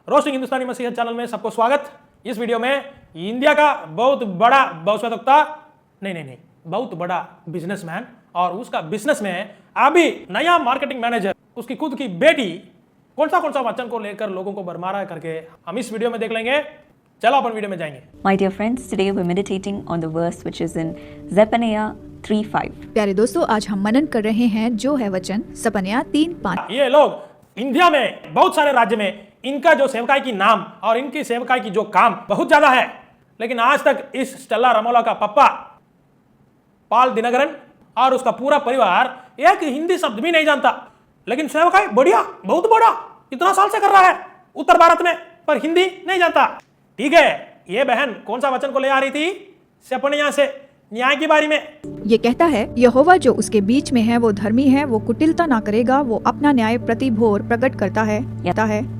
Roasting हिंदुस्तानी मसीहत channel में सबको स्वागत। इस वीडियो में इंडिया का बहुत बड़ा बहुस्वादकता बहुत बड़ा बिजनेसमैन और उसका बिजनेस में अभी नया मार्केटिंग मैनेजर उसकी खुद की बेटी कौन सा वचन को लेकर लोगों को भरमारा करके हम इस वीडियो में देख लेंगे। चलो अपन वीडियो में जाएंगे। My dear friends, today we're meditating on the verse which is in Zephaniah 3:5. प्यारे दोस्तों, आज हम मनन कर रहे हैं जो है वचन सपन्या 3:5। ये लोग इंडिया में बहुत सारे राज्य में इनका जो सेवकाई की नाम और इनकी सेवकाई की जो काम बहुत ज्यादा है, लेकिन आज तक इस स्टेला रामोला का पप्पा पाल दिनकरन और उसका पूरा परिवार एक हिंदी शब्द भी नहीं जानता। लेकिन सेवकाई बढ़िया बहुत बड़ा इतना साल से कर रहा है उत्तर भारत में, पर हिंदी नहीं जानता। ठीक है, ये बहन कौन सा वचन को ले आ रही थी? सपन्या से न्याय की बारी में। ये कहता है, यहोवा जो उसके बीच में है वो धर्मी है, वो कुटिलता ना करेगा, वो अपना न्याय प्रति भोर प्रकट करता है।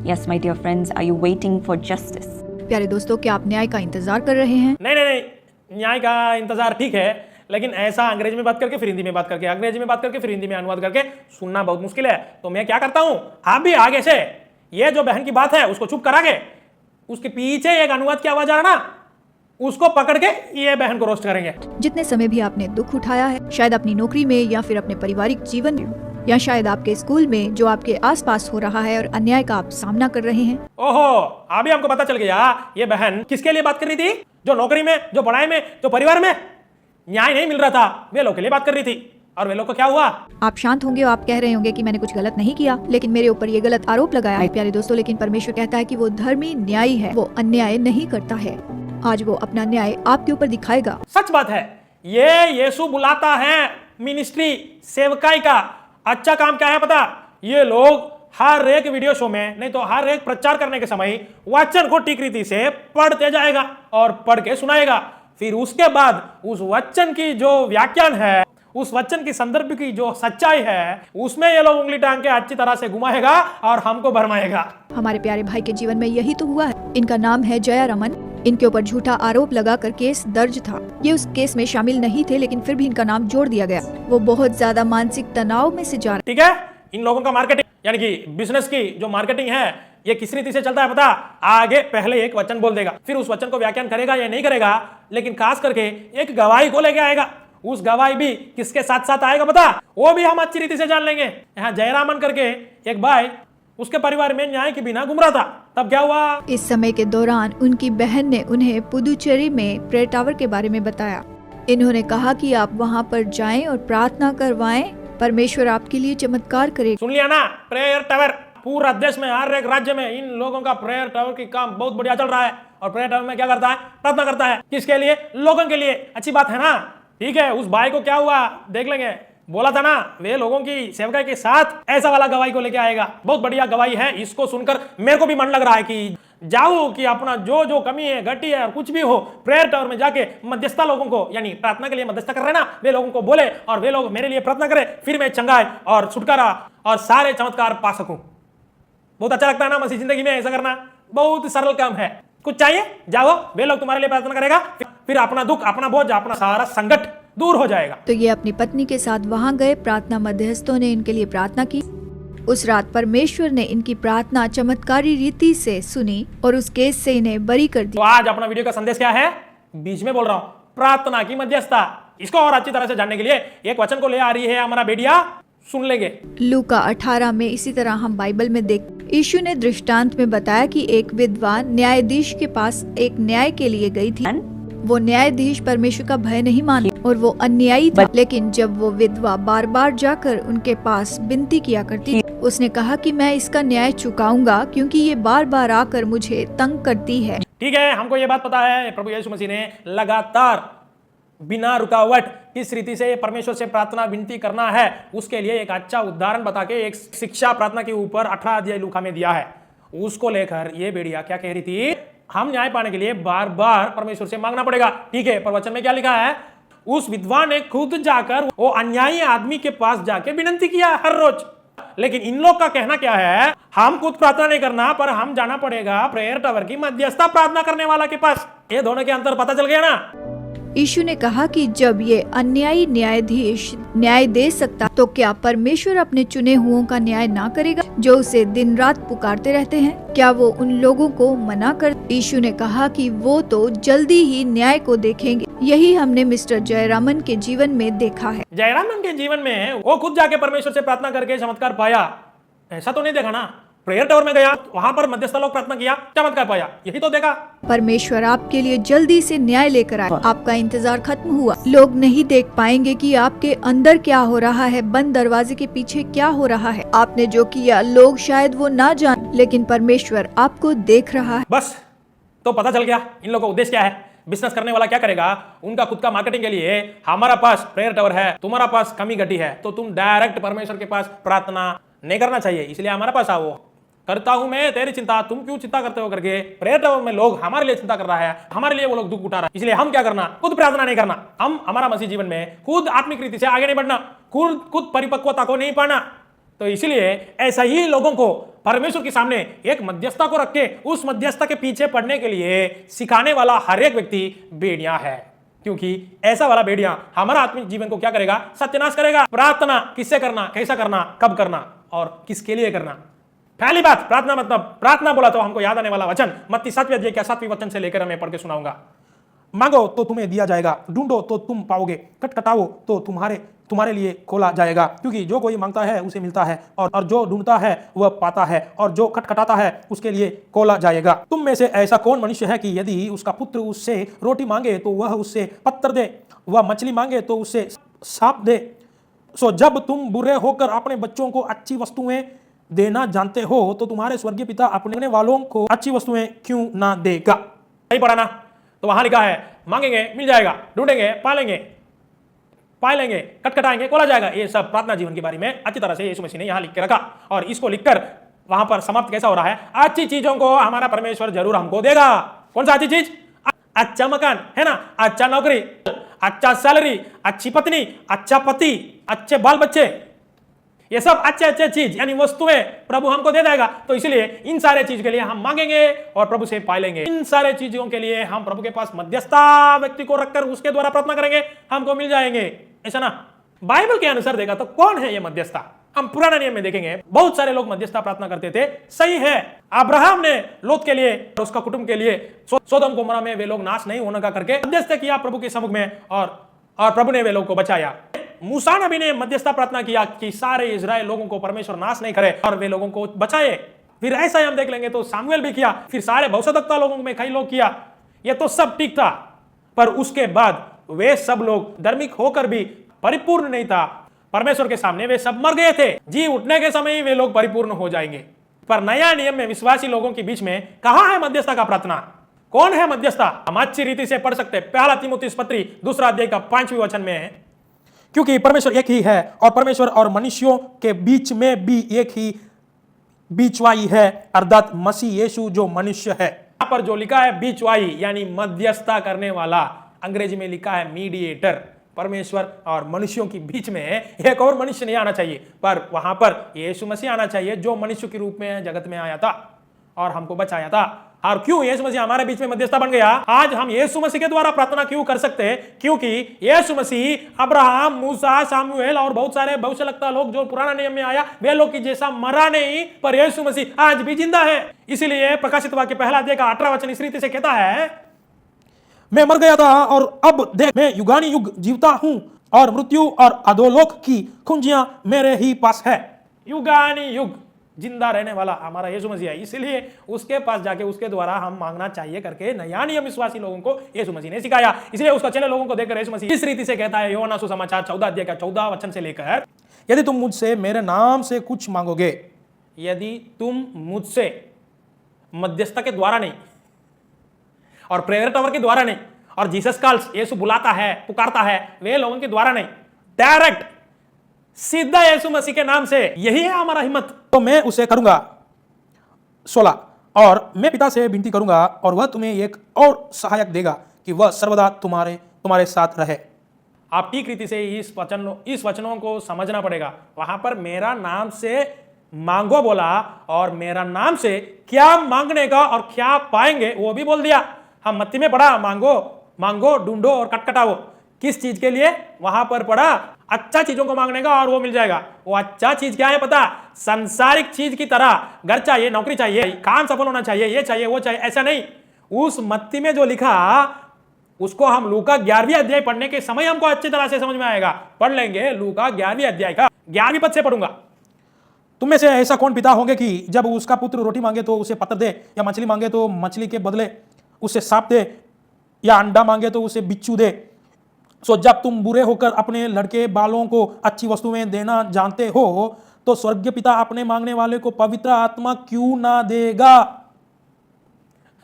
Yes, my dear friends, are you waiting for justice? प्यारे दोस्तों, क्या आप न्याय का इंतजार कर रहे हैं? नहीं, न्याय का इंतजार ठीक है, लेकिन ऐसा अंग्रेजी में बात करके फिर हिंदी में बात करके, अंग्रेजी में बात करके फिर हिंदी में अनुवाद करके सुनना बहुत मुश्किल है। तो मैं क्या करता हूँ, आप भी आगे से ये जो बहन की बात है उसको चुप करा के उसके पीछे एक अनुवाद की आवाज आ रहा ना, उसको पकड़ के ये बहन को रोस्ट करेंगे। जितने समय भी आपने दुख उठाया है, शायद अपनी नौकरी में या फिर अपने पारिवारिक जीवन में या शायद आपके स्कूल में जो आपके आसपास हो रहा है और अन्याय का आप सामना कर रहे हैं। ओहो, अभी हमको पता चल गया ये बहन किसके लिए बात कर रही थी। जो नौकरी में, जो पढ़ाई में, जो परिवार में न्याय नहीं मिल रहा था, वे लोग के लिए बात कर रही थी। और वे लोग को क्या हुआ? आप शांत होंगे और आप कह रहे होंगे कि मैंने कुछ गलत नहीं किया, लेकिन मेरे ऊपर ये गलत आरोप लगाया है। प्यारे दोस्तों, लेकिन परमेश्वर कहता है कि वो धर्मी न्यायी है, वो अन्याय नहीं करता है। आज वो अपना न्याय आपके ऊपर दिखाएगा। सच बात है, ये यीशु बुलाता है मिनिस्ट्री सेवकाई का। अच्छा काम क्या है पता? ये लोग हर एक वीडियो शो में नहीं तो हर एक प्रचार करने के समय वचन को ठीक रीति से पढ़ते जाएगा और पढ़ के सुनाएगा। फिर उसके बाद उस वचन की जो व्याख्यान है, उस वचन की संदर्भ की जो सच्चाई है, उसमें ये लोग उंगली टांग के अच्छी तरह से घुमाएगा और हमको भरमाएगा। हमारे प्यारे भाई के जीवन में यही तो हुआ है। इनका नाम है जया रमन। इनके ऊपर झूठा आरोप लगाकर केस दर्ज था। ये उस केस में शामिल नहीं थे, लेकिन फिर भी इनका नाम जोड़ दिया गया। वो बहुत ज्यादा मानसिक तनाव में से जा रहे। ठीक है, इन लोगों का मार्केटिंग यानी कि बिजनेस की जो मार्केटिंग है, ये किस रीति से चलता है पता? आगे पहले एक वचन बोल देगा, फिर उस वचन को व्याख्यान करेगा या नहीं करेगा, लेकिन खास करके एक गवाही को लेके आएगा। उस गवाही भी किसके साथ साथ आएगा पता? वो भी हम अच्छी रीति से जान लेंगे। यहाँ जयरामन करके एक भाई, उसके परिवार में न्याय के बिना घूम रहा था। तब क्या हुआ? इस समय के दौरान उनकी बहन ने उन्हें पुदुचेरी में प्रेयर टावर के बारे में बताया। इन्होंने कहा कि आप वहाँ पर जाएं और प्रार्थना करवाएं, परमेश्वर आपके लिए चमत्कार करेगा। सुन लिया ना? प्रेयर टावर पूरा देश में हर एक राज्य में इन लोगों का प्रेयर टावर की काम बहुत बढ़िया चल रहा है। और प्रेयर टावर में क्या करता है? प्रार्थना करता है। किसके लिए? लोगों के लिए। अच्छी बात है ना? ठीक है, उस भाई को क्या हुआ देख लेंगे। बोला था ना, वे लोगों की सेवकाई के साथ ऐसा वाला गवाही को लेके आएगा। बहुत बढ़िया गवाही है। इसको सुनकर मेरे को भी मन लग रहा है कि जाओ कि अपना जो कमी है, घटी है, कुछ भी हो, प्रेयर टावर में जाके मध्यस्थता लोगों को, यानी प्रार्थना के लिए मध्यस्थता कर रहे ना, वे लोगों को बोले और वे लोग मेरे लिए प्रार्थना करें, फिर मैं चंगाई और छुटकारा और सारे चमत्कार पा सकूं। बहुत अच्छा लगता है ना मसीह जिंदगी में ऐसा करना? बहुत सरल काम है। कुछ चाहिए, जाओ, वे लोग तुम्हारे लिए प्रार्थना करेगा, फिर अपना दुख, अपना बोझ, अपना सारा संकट दूर हो जाएगा। तो ये अपनी पत्नी के साथ वहाँ गए। प्रार्थना मध्यस्थों ने इनके लिए प्रार्थना की। उस रात परमेश्वर ने इनकी प्रार्थना चमत्कारी रीति से सुनी और उस केस से इन्हें बरी कर तो दिया। आज अपना वीडियो का संदेश क्या है? बीच में बोल रहा हूँ, प्रार्थना की मध्यस्थता। इसको और अच्छी तरह से जानने के लिए एक वचन को ले आ रही है हमारा बेटिया, सुन लेंगे। लूका 18 में इसी तरह हम बाइबल में देख, यीशु ने दृष्टांत में बताया कि एक विधवा न्यायाधीश के पास एक न्याय के लिए गई थी। वो न्यायाधीश परमेश्वर का भय नहीं मानता और वो अन्यायी था। लेकिन जब वो विधवा बार बार जाकर उनके पास विनती किया करती, उसने कहा कि मैं इसका न्याय चुकाऊंगा क्योंकि ये बार बार आकर मुझे तंग करती है। ठीक है, हमको ये बात पता है प्रभु यीशु मसीह ने लगातार बिना रुकावट किस रीति से परमेश्वर से प्रार्थना विनती करना है, उसके लिए एक अच्छा उदाहरण बता के एक शिक्षा प्रार्थना के ऊपर 18 अध्याय लूका में दिया है। उसको लेकर ये बेड़िया क्या कह रही थी? हम न्याय पाने के लिए बार बार परमेश्वर से मांगना पड़ेगा। ठीक है, पर वचन में क्या लिखा है? उस विधवा ने खुद जाकर वो अन्यायी आदमी के पास जाके विनती किया हर रोज। लेकिन इन लोग का कहना क्या है? हम खुद प्रार्थना नहीं करना, पर हम जाना पड़ेगा प्रेयर टावर की मध्यस्थता प्रार्थना करने वाला के पास। ये दोनों के अंतर पता चल गया ना? यीशु ने कहा कि जब ये अन्यायी न्यायाधीश न्याय दे सकता तो क्या परमेश्वर अपने चुने हुओं का न्याय ना करेगा जो उसे दिन रात पुकारते रहते हैं? क्या वो उन लोगों को मना कर? यीशु ने कहा कि वो तो जल्दी ही न्याय को देखेंगे। यही हमने मिस्टर जयरामन के जीवन में देखा है। जयरामन के जीवन में वो खुद जाके परमेश्वर से प्रार्थना करके चमत्कार पाया, ऐसा तो नहीं देखा ना। प्रेयर टावर में गया, वहां पर मध्यस्थ लोग प्रार्थना किया, चमत्कार पाया, यही तो देखा। परमेश्वर आपके लिए जल्दी से न्याय लेकर आए। आपका इंतजार खत्म हुआ। लोग नहीं देख पाएंगे कि आपके अंदर क्या हो रहा है, बंद दरवाजे के पीछे क्या हो रहा है। आपने जो किया लोग शायद वो ना जाने, लेकिन परमेश्वर आपको देख रहा है। बस तो पता चल गया इन लोगों का उद्देश्य क्या है। बिजनेस करने वाला क्या करेगा, उनका खुद का मार्केटिंग के लिए हमारा पास प्रेयर टावर है, तुम्हारा पास कमी घटी है, तो तुम डायरेक्ट परमेश्वर के पास प्रार्थना नहीं करना चाहिए, इसलिए हमारे पास आओ, करता हूं मैं तेरी चिंता, तुम क्यों चिंता करते हो करके प्रेयर टावर में लोग हमारे लिए चिंता कर रहा है, हमारे लिए वो लोग दुख उठा रहा है। इसलिए हम क्या करना, खुद प्रार्थना नहीं करना, हम हमारा मसीह जीवन में खुद आत्मिक रीति से आगे नहीं बढ़ना, खुद परिपक्वता को नहीं पाना। तो इसलिए ऐसा ही लोगों को परमेश्वर के सामने एक मध्यस्थता को रख के उस मध्यस्थता के पीछे पड़ने के लिए सिखाने वाला हर एक व्यक्ति भेड़िया है, क्योंकि ऐसा वाला भेड़िया हमारा आत्मिक जीवन को क्या करेगा, सत्यानाश करेगा। प्रार्थना किससे करना, कैसा करना, कब करना और किसके लिए करना। पहली बात, प्रार्थना मतलब, प्रार्थना बोला तो हमको याद आने वाला वचन मत्ती 7वें अध्याय के 7वें वचन से लेकर मैं पढ़ के सुनाऊंगा। मांगो तो तुम्हें दिया जाएगा, ढूंढो तो तुम पाओगे, खटखटाओ तो तुम्हारे लिए खोला जाएगा, क्योंकि जो कोई मांगता है उसे मिलता है, और जो ढूंढता है वह पाता है, और जो खटखटाता है उसके लिए खोला जाएगा। तुम में से ऐसा कौन मनुष्य है कि यदि उसका पुत्र उससे रोटी मांगे तो वह उससे पत्थर दे, वह मछली मांगे तो उससे सांप दे? सो जब तुम बुरे होकर अपने बच्चों को अच्छी वस्तुएं देना जानते हो तो तुम्हारे स्वर्गीय पिता अपने वालों को अच्छी वस्तुएं क्यों ना देगा। सही पढ़ा ना। तो वहां लिखा है मांगेंगे मिल जाएगा, ढूंढेंगे पाएंगे, खटखटाएंगे खोला जाएगा। ये सब प्रार्थना जीवन के बारे में अच्छी तरह से यीशु मसीह ने यहाँ लिख के रखा, और इसको लिखकर वहां पर समाप्त कैसा हो रहा है, अच्छी चीजों को हमारा परमेश्वर जरूर हमको देगा। कौन सा अच्छी चीज? अच्छा मकान है ना, अच्छा नौकरी, अच्छा सैलरी, अच्छी पत्नी, अच्छा पति, अच्छे बाल बच्चे, ये सब अच्छे चीज यानी वस्तुएं प्रभु हमको दे देगा। तो इसलिए इन सारे चीज के लिए हम मांगेंगे और प्रभु से पा लेंगे। इन सारे चीजों के लिए हम प्रभु के पास मध्यस्थता व्यक्ति को रखकर उसके द्वारा प्रार्थना करेंगे, हमको मिल जाएंगे, ऐसा ना। बाइबल के अनुसार देखा तो कौन है ये मध्यस्थता? हम पुराना नियम में देखेंगे बहुत सारे लोग मध्यस्थता प्रार्थना करते थे, सही है। अब्राहम ने लोत के लिए और उसका कुटुंब के लिए, सोदोम गोमोरा में वे लोग नाश नहीं होने का करके मध्यस्थ किया प्रभु के सम्मुख में, और प्रभु ने वे लोग को बचाया। मूसा नबी ने मध्यस्थता प्रार्थना किया कि सारे इजराइल लोगों को परमेश्वर नाश नहीं करे और वे लोगों को बचाए। फिर ऐसा ही हम देख लेंगे तो सामुएल भी किया, फिर सारे भविष्यद्वक्ता लोगों में कई लोग किया, ये तो सब ठीक था। पर उसके बाद वे सब लोग धार्मिक होकर भी परिपूर्ण नहीं था परमेश्वर के सामने, वे सब मर गए थे। जी उठने के समय ही वे लोग परिपूर्ण हो जाएंगे। पर नया नियम में विश्वासी लोगों के बीच में कहां है मध्यस्थता का प्रार्थना? कौन है मध्यस्थता? हम अच्छी रीति से पढ़ सकते हैं। पहला तीमुथियुस पत्री 2 अध्याय का 5वें वचन में है, क्योंकि परमेश्वर एक ही है और परमेश्वर और मनुष्यों के बीच में भी एक ही बीचवाई है, अर्थात मसीह यीशु जो मनुष्य है। यहां पर जो लिखा है बीचवाई यानी मध्यस्थता करने वाला, अंग्रेजी में लिखा है मीडिएटर। परमेश्वर और मनुष्यों के बीच में एक और मनुष्य नहीं आना चाहिए, पर वहां पर यीशु मसीह आना चाहिए जो मनुष्य के रूप में जगत में आया था और हमको बचाया था। और क्यों यीशु मसीह हमारे बीच में मध्यस्थता बन गया? आज हम यीशु मसीह के द्वारा प्रार्थना क्यों कर सकते हैं? क्योंकि यीशु मसीह अब्राहम, मूसा, सामुएल और बहुत सारे भविष्यवक्ता लोग जो पुराना नियम में आया, वे लोग की जैसा मरा नहीं, पर यीशु मसीह आज भी जिंदा है। इसीलिए प्रकाशित वाक्य पहला अध्याय का 18वां वचन इस रीति से कहता है, मैं मर गया था और अब देख मैं युगानी युग जीवता हूं, और मृत्यु और अधोलोक की कुंजियां मेरे ही पास है। युगानी युग जिंदा रहने वाला हमारा यीशु मसीह है, इसलिए उसके पास जाके उसके द्वारा हम मांगना चाहिए करके नया नियम विश्वासी लोगों को यीशु मसीह ने सिखाया। इसलिए उसका चेले लोगों को देखकर यीशु मसीह इस रीति से कहता है, यूहन्ना सुसमाचार 14 अध्याय का 14 वचन से लेकर, यदि तुम मुझसे मेरे नाम से कुछ मांगोगे, यदि तुम मुझसे, मध्यस्थता के द्वारा नहीं और प्रेयर टावर के द्वारा नहीं और जीसस कॉल्स, यीशु बुलाता है, पुकारता है, वे लोगों के द्वारा नहीं, डायरेक्ट सीधा यीशु मसीह के नाम से, यही है हमारा हिम्मत, तो मैं उसे करूंगा। 16 और मैं पिता से विनती करूंगा और वह तुम्हें एक और सहायक देगा कि वह सर्वदा तुम्हारे साथ रहे। आप ठीक रीति से इस वचनों को समझना पड़ेगा। वहां पर मेरा नाम से मांगो बोला और मेरा नाम से क्या मांगने का और क्या पाएंगे वो भी बोल दिया। हम मत्ती में पढ़ा, मांगो मांगो, ढूंढो और खटखटाओ। किस चीज के लिए? वहां पर पड़ा अच्छा चीजों को मांगने का और वो मिल जाएगा। वो अच्छा चीज क्या है पता? संसारिक चीज की तरह घर चाहिए, नौकरी चाहिए, काम सफल होना चाहिए, ये चाहिए, वो चाहिए, ऐसा नहीं। उस मत्ती में जो लिखा उसको हम लूका 11वीं अध्याय पढ़ने के समय हमको अच्छी तरह से समझ में आएगा। पढ़ लेंगे लूका 11वीं अध्याय का 11वीं पद से पढ़ूंगा। तुम में से ऐसा कौन पिता होंगे कि जब उसका पुत्र रोटी मांगे तो उसे पत्थर दे, या मछली मांगे तो मछली के बदले उसे सांप दे, या अंडा मांगे तो उसे बिच्छू दे? सो जब तुम बुरे होकर अपने लड़के बालों को अच्छी वस्तुएं देना जानते हो तो स्वर्गीय पिता अपने मांगने वाले को पवित्र आत्मा क्यों ना देगा?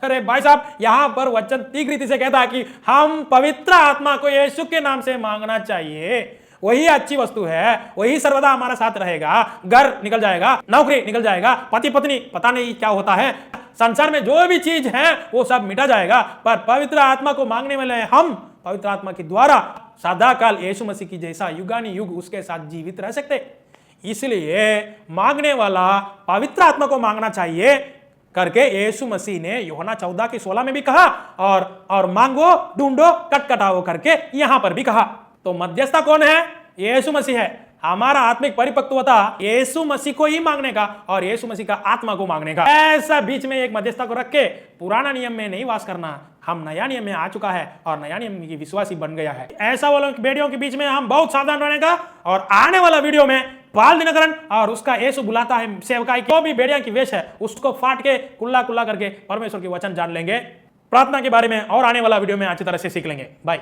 अरे भाई साहब, यहां पर वचन तीव्र रीति से कहता है कि हम पवित्र आत्मा को यीशु के नाम से मांगना चाहिए। वही अच्छी वस्तु है, वही सर्वदा हमारा साथ रहेगा। घर निकल जाएगा, नौकरी निकल जाएगा, पति पत्नी पता नहीं क्या होता है, संसार में जो भी चीज है वो सब मिटा जाएगा, पर पवित्र आत्मा को मांगने वाले हम पवित्र आत्मा के द्वारा सदा काल यीशु मसीह की जैसा युगानी युग उसके साथ जीवित रह सकते। इसलिए मांगने वाला पवित्र आत्मा को मांगना चाहिए करके यीशु मसीह ने यूहन्ना 14:16 में भी कहा, और मांगो, ढूंढो, खटखटाओ करके यहां पर भी कहा। तो मध्यस्थता कौन है? यीशु मसीह है। हमारा आत्मिक परिपक्वता यीशु मसीह को ही मांगने का और यीशु मसीह का आत्मा को मांगने का। ऐसा बीच में एक मध्यस्थता को रख के पुराना नियम में नहीं वास करना। हम नया नियम में आ चुका है और नया नियम की विश्वासी बन गया है। ऐसा वालों वीडियो के बीच में हम बहुत सावधान रहने का। और आने वाला वीडियो में बाल दिनकरन और उसका यीशु बुलाता है सेवकाई, जो भी भेड़िया की वेश है उसको फाट के कुल्ला कुल्ला करके परमेश्वर के वचन जान लेंगे। प्रार्थना के बारे में और आने वाला वीडियो में अच्छी तरह से सीख लेंगे। बाय।